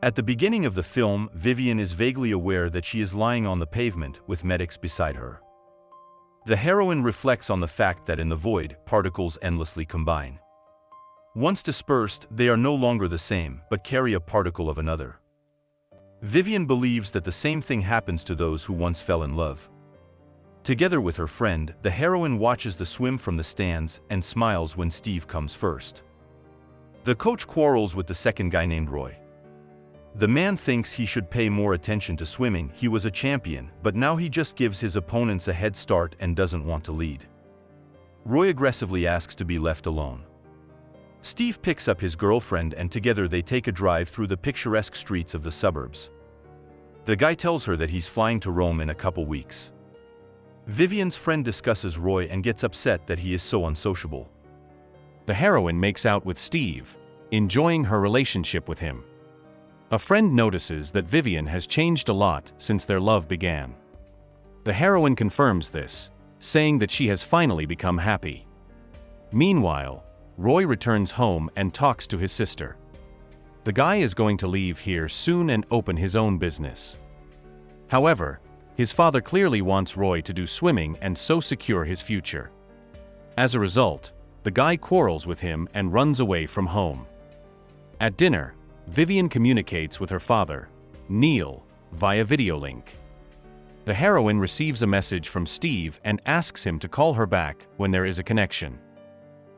At the beginning of the film, Vivien is vaguely aware that she is lying on the pavement with medics beside her. The heroine reflects on the fact that in the void, particles endlessly combine. Once dispersed, they are no longer the same, but carry a particle of another. Vivien believes that the same thing happens to those who once fell in love. Together with her friend, the heroine watches the swim from the stands and smiles when Steve comes first. The coach quarrels with the second guy named Roy. The man thinks he should pay more attention to swimming. He was a champion, but now he just gives his opponents a head start and doesn't want to lead. Roy aggressively asks to be left alone. Steve picks up his girlfriend and together they take a drive through the picturesque streets of the suburbs. The guy tells her that he's flying to Rome in a couple weeks. Vivien's friend discusses Roy and gets upset that he is so unsociable. The heroine makes out with Steve, enjoying her relationship with him. A friend notices that Vivien has changed a lot since their love began. The heroine confirms this, saying that she has finally become happy. Meanwhile, Roy returns home and talks to his sister. The guy is going to leave here soon and open his own business. However, his father clearly wants Roy to do swimming and so secure his future. As a result, the guy quarrels with him and runs away from home. At dinner, Vivien communicates with her father, Neil, via video link. The heroine receives a message from Steve and asks him to call her back when there is a connection.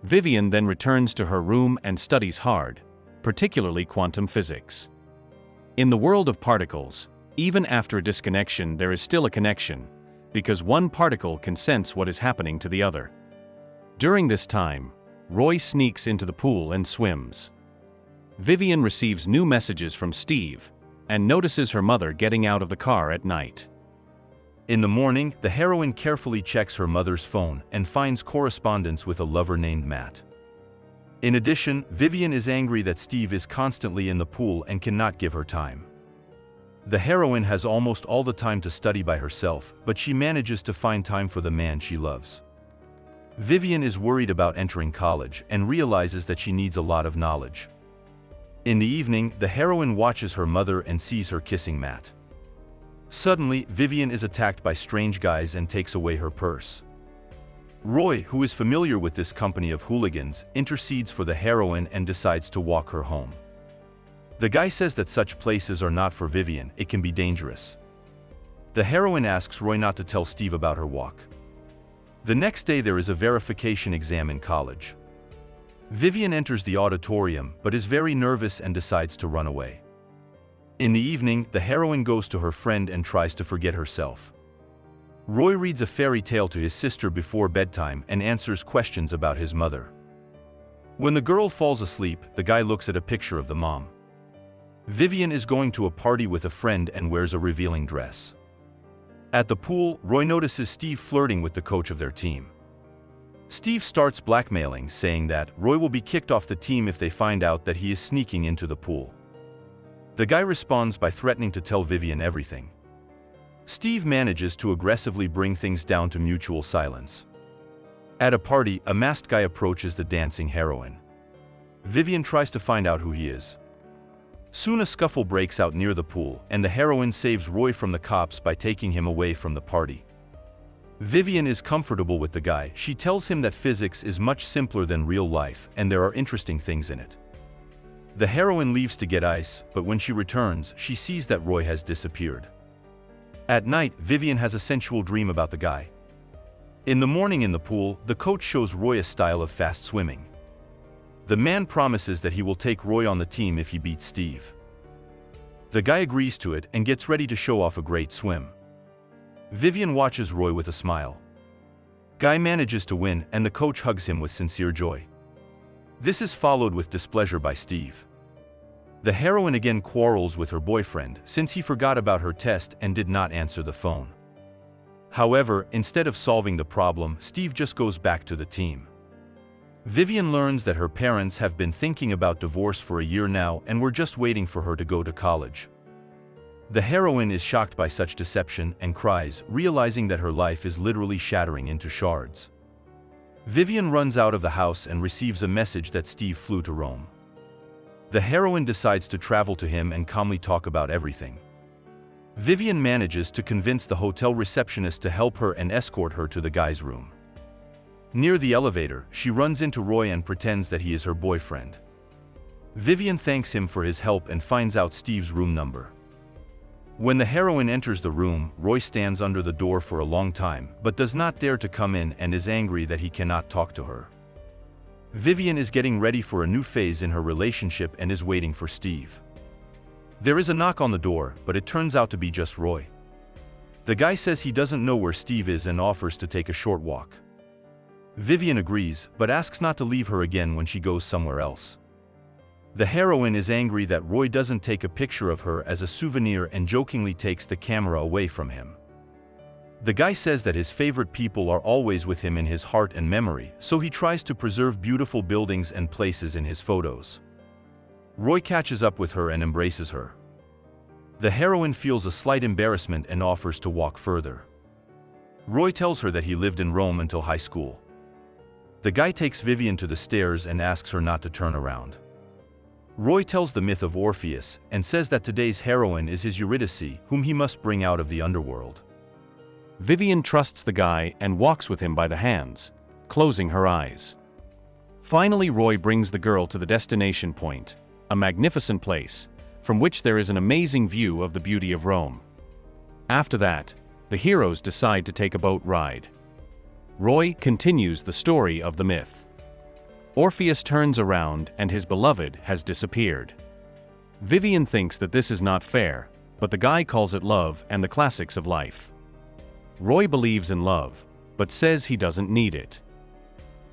Vivien then returns to her room and studies hard, particularly quantum physics. In the world of particles, even after a disconnection there is still a connection, because one particle can sense what is happening to the other. During this time, Roy sneaks into the pool and swims. Vivien receives new messages from Steve, and notices her mother getting out of the car at night. In the morning, the heroine carefully checks her mother's phone and finds correspondence with a lover named Matt. In addition, Vivien is angry that Steve is constantly in the pool and cannot give her time. The heroine has almost all the time to study by herself, but she manages to find time for the man she loves. Vivien is worried about entering college and realizes that she needs a lot of knowledge. In the evening, the heroine watches her mother and sees her kissing Matt. Suddenly, Vivien is attacked by strange guys and takes away her purse. Roy, who is familiar with this company of hooligans, intercedes for the heroine and decides to walk her home. The guy says that such places are not for Vivien, it can be dangerous. The heroine asks Roy not to tell Steve about her walk. The next day there is a verification exam in college. Vivien enters the auditorium but is very nervous and decides to run away. In the evening, the heroine goes to her friend and tries to forget herself. Roy reads a fairy tale to his sister before bedtime and answers questions about his mother. When the girl falls asleep, the guy looks at a picture of the mom. Vivien is going to a party with a friend and wears a revealing dress. At the pool, Roy notices Steve flirting with the coach of their team. Steve starts blackmailing, saying that Roy will be kicked off the team if they find out that he is sneaking into the pool. The guy responds by threatening to tell Vivien everything. Steve manages to aggressively bring things down to mutual silence. At a party, a masked guy approaches the dancing heroine. Vivien tries to find out who he is. Soon a scuffle breaks out near the pool, and the heroine saves Roy from the cops by taking him away from the party. Vivien is comfortable with the guy. She tells him that physics is much simpler than real life, and there are interesting things in it. The heroine leaves to get ice, but when she returns, she sees that Roy has disappeared. At night, Vivien has a sensual dream about the guy. In the morning in the pool, the coach shows Roy a style of fast swimming. The man promises that he will take Roy on the team if he beats Steve. The guy agrees to it and gets ready to show off a great swim. Vivien watches Roy with a smile. Guy manages to win and the coach hugs him with sincere joy. This is followed with displeasure by Steve. The heroine again quarrels with her boyfriend since he forgot about her test and did not answer the phone. However, instead of solving the problem, Steve just goes back to the team. Vivien learns that her parents have been thinking about divorce for a year now and were just waiting for her to go to college. The heroine is shocked by such deception and cries, realizing that her life is literally shattering into shards. Vivien runs out of the house and receives a message that Steve flew to Rome. The heroine decides to travel to him and calmly talk about everything. Vivien manages to convince the hotel receptionist to help her and escort her to the guy's room. Near the elevator, she runs into Roy and pretends that he is her boyfriend. Vivien thanks him for his help and finds out Steve's room number. When the heroine enters the room, Roy stands under the door for a long time, but does not dare to come in and is angry that he cannot talk to her. Vivien is getting ready for a new phase in her relationship and is waiting for Steve. There is a knock on the door, but it turns out to be just Roy. The guy says he doesn't know where Steve is and offers to take a short walk. Vivien agrees, but asks not to leave her again when she goes somewhere else. The heroine is angry that Roy doesn't take a picture of her as a souvenir and jokingly takes the camera away from him. The guy says that his favorite people are always with him in his heart and memory, so he tries to preserve beautiful buildings and places in his photos. Roy catches up with her and embraces her. The heroine feels a slight embarrassment and offers to walk further. Roy tells her that he lived in Rome until high school. The guy takes Vivien to the stairs and asks her not to turn around. Roy tells the myth of Orpheus and says that today's heroine is his Eurydice, whom he must bring out of the underworld. Vivien trusts the guy and walks with him by the hands, closing her eyes. Finally, Roy brings the girl to the destination point, a magnificent place, from which there is an amazing view of the beauty of Rome. After that, the heroes decide to take a boat ride. Roy continues the story of the myth. Orpheus turns around and his beloved has disappeared. Vivien thinks that this is not fair, but the guy calls it love and the classics of life. Roy believes in love, but says he doesn't need it.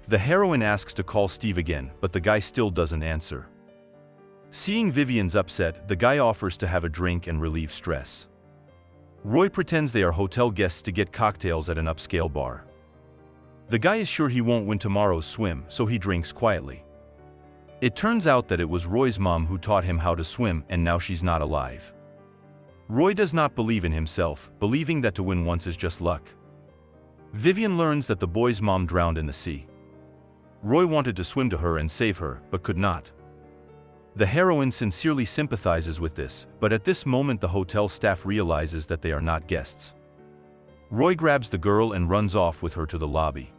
The heroine asks to call Steve again, but the guy still doesn't answer. Seeing Vivien's upset, the guy offers to have a drink and relieve stress. Roy pretends they are hotel guests to get cocktails at an upscale bar. The guy is sure he won't win tomorrow's swim, so he drinks quietly. It turns out that it was Roy's mom who taught him how to swim, and now she's not alive. Roy does not believe in himself, believing that to win once is just luck. Vivien learns that the boy's mom drowned in the sea. Roy wanted to swim to her and save her, but could not. The heroine sincerely sympathizes with this, but at this moment the hotel staff realizes that they are not guests. Roy grabs the girl and runs off with her to the lobby.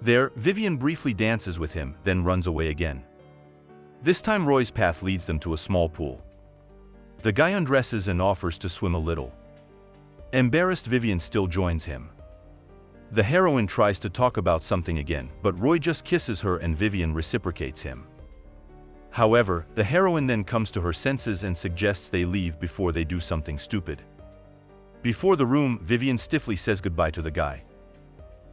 There, Vivien briefly dances with him, then runs away again. This time Roy's path leads them to a small pool. The guy undresses and offers to swim a little. Embarrassed, Vivien still joins him. The heroine tries to talk about something again, but Roy just kisses her and Vivien reciprocates him. However, the heroine then comes to her senses and suggests they leave before they do something stupid. Before the room, Vivien stiffly says goodbye to the guy.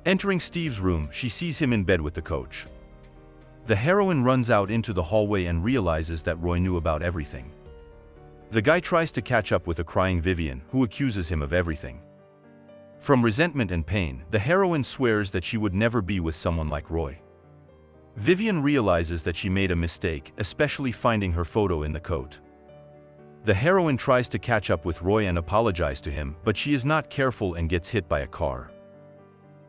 Entering Steve's room, she sees him in bed with the coach. The heroine runs out into the hallway and realizes that Roy knew about everything. The guy tries to catch up with a crying Vivien, who accuses him of everything. From resentment and pain, the heroine swears that she would never be with someone like Roy. Vivien realizes that she made a mistake, especially finding her photo in the coat. The heroine tries to catch up with Roy and apologize to him, but she is not careful and gets hit by a car.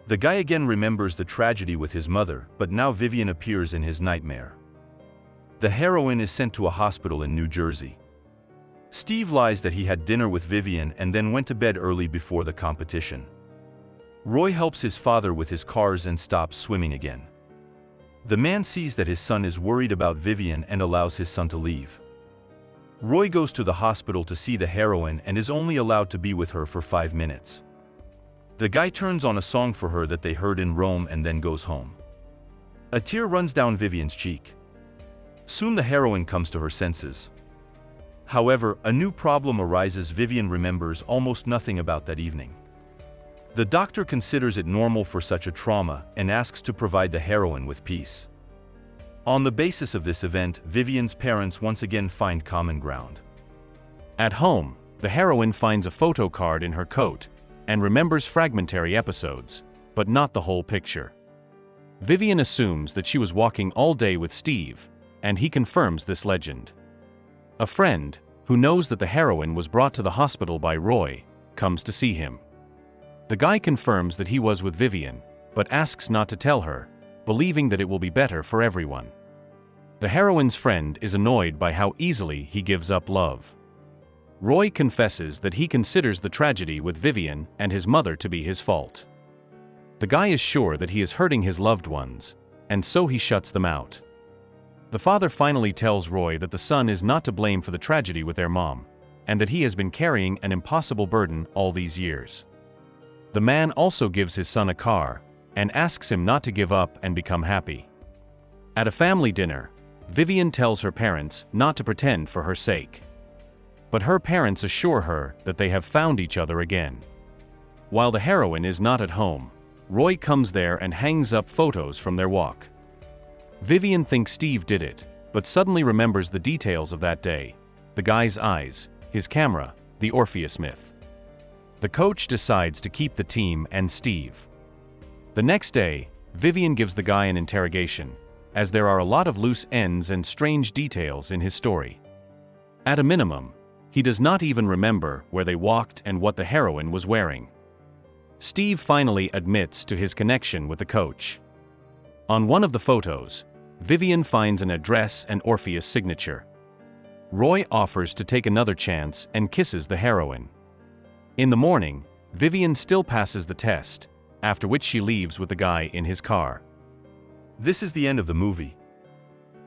The guy again remembers the tragedy with his mother, but now Vivien appears in his nightmare. The heroine is sent to a hospital in New Jersey. Steve lies that he had dinner with Vivien and then went to bed early before the competition. Roy helps his father with his cars and stops swimming again. The man sees that his son is worried about Vivien and allows his son to leave. Roy goes to the hospital to see the heroine and is only allowed to be with her for 5 minutes. The guy turns on a song for her that they heard in Rome and then goes home. A tear runs down Vivien's cheek. Soon the heroine comes to her senses. However, a new problem arises. Vivien remembers almost nothing about that evening. The doctor considers it normal for such a trauma and asks to provide the heroine with peace. On the basis of this event, Vivien's parents once again find common ground. At home, the heroine finds a photo card in her coat and remembers fragmentary episodes, but not the whole picture. Vivien assumes that she was walking all day with Steve, and he confirms this legend. A friend, who knows that the heroine was brought to the hospital by Roy, comes to see him. The guy confirms that he was with Vivien, but asks not to tell her, believing that it will be better for everyone. The heroine's friend is annoyed by how easily he gives up love. Roy confesses that he considers the tragedy with Vivien and his mother to be his fault. The guy is sure that he is hurting his loved ones, and so he shuts them out. The father finally tells Roy that the son is not to blame for the tragedy with their mom, and that he has been carrying an impossible burden all these years. The man also gives his son a car, and asks him not to give up and become happy. At a family dinner, Vivien tells her parents not to pretend for her sake. But her parents assure her that they have found each other again. While the heroine is not at home, Roy comes there and hangs up photos from their walk. Vivien thinks Steve did it, but suddenly remembers the details of that day: the guy's eyes, his camera, the Orpheus myth. The coach decides to keep the team and Steve. The next day, Vivien gives the guy an interrogation, as there are a lot of loose ends and strange details in his story. At a minimum, he does not even remember where they walked and what the heroine was wearing. Steve finally admits to his connection with the coach. On one of the photos, Vivien finds an address and Orpheus' signature. Roy offers to take another chance and kisses the heroine. In the morning, Vivien still passes the test, after which she leaves with the guy in his car. This is the end of the movie.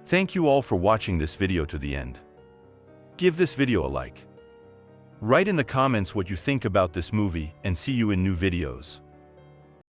Thank you all for watching this video to the end. Give this video a like. Write in the comments what you think about this movie, and see you in new videos.